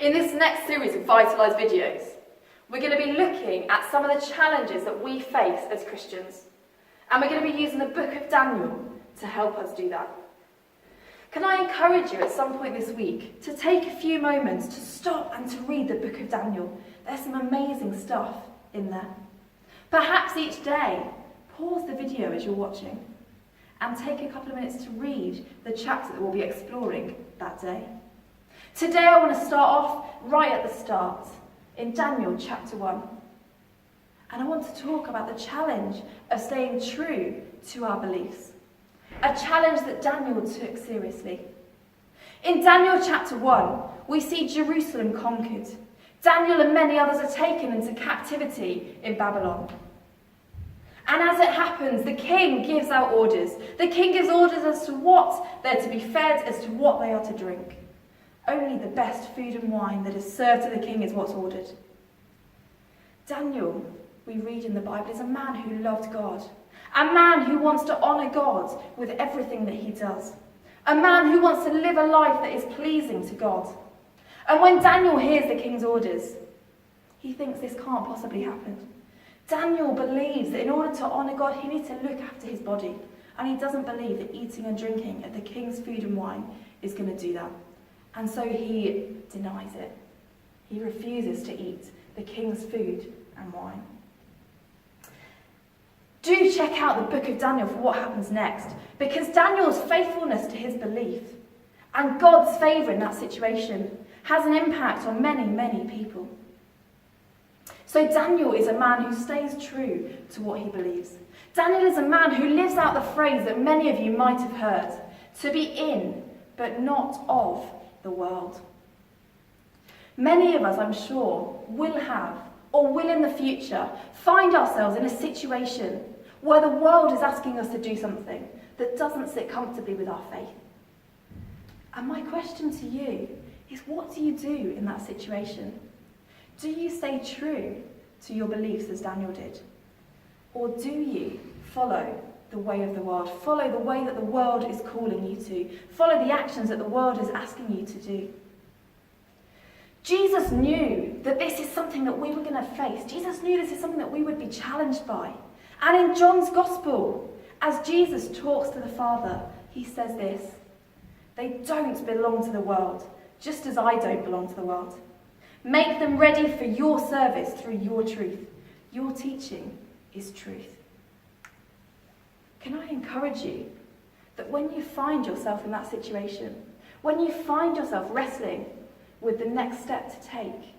In this next series of Vitalise videos, we're going to be looking at some of the challenges that we face as Christians. And we're going to be using the book of Daniel to help us do that. Can I encourage you at some point this week to take a few moments to stop and to read the book of Daniel? There's some amazing stuff in there. Perhaps each day, pause the video as you're watching and take a couple of minutes to read the chapter that we'll be exploring that day. Today I want to start off right at the start, in Daniel chapter 1. And I want to talk about the challenge of staying true to our beliefs. A challenge that Daniel took seriously. In Daniel chapter 1, we see Jerusalem conquered. Daniel and many others are taken into captivity in Babylon. And as it happens, the king gives out orders. The king gives orders as to what they're to be fed, as to what they are to drink. Only the best food and wine that is served to the king is what's ordered. Daniel, we read in the Bible, is a man who loved God. A man who wants to honour God with everything that he does. A man who wants to live a life that is pleasing to God. And when Daniel hears the king's orders, he thinks this can't possibly happen. Daniel believes that in order to honour God, he needs to look after his body. And he doesn't believe that eating and drinking of the king's food and wine is going to do that. And so he denies it. He refuses to eat the king's food and wine. Do check out the book of Daniel for what happens next, because Daniel's faithfulness to his belief and God's favour in that situation has an impact on many, many people. So Daniel is a man who stays true to what he believes. Daniel is a man who lives out the phrase that many of you might have heard, to be in, but not of, the world. Many of us, I'm sure, will have, or will in the future, find ourselves in a situation where the world is asking us to do something that doesn't sit comfortably with our faith. And my question to you is, what do you do in that situation? Do you stay true to your beliefs as Daniel did? Or do you follow the way of the world? Follow the way that the world is calling you to. Follow the actions that the world is asking you to do. Jesus knew that this is something that we were going to face. Jesus knew this is something that we would be challenged by. And in John's Gospel, as Jesus talks to the Father, he says this: they don't belong to the world, just as I don't belong to the world. Make them ready for your service through your truth. Your teaching is truth. Can I encourage you that when you find yourself in that situation, when you find yourself wrestling with the next step to take,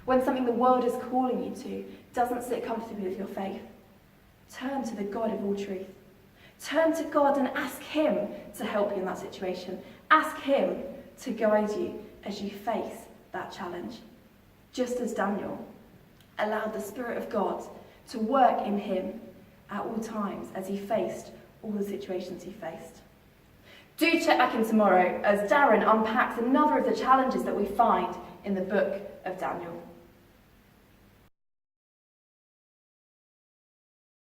when something the world is calling you to doesn't sit comfortably with your faith, turn to the God of all truth. Turn to God and ask him to help you in that situation. Ask him to guide you as you face that challenge. Just as Daniel allowed the Spirit of God to work in him at all times as he faced all the situations he faced. Do check back in tomorrow as Darren unpacks another of the challenges that we find in the book of Daniel.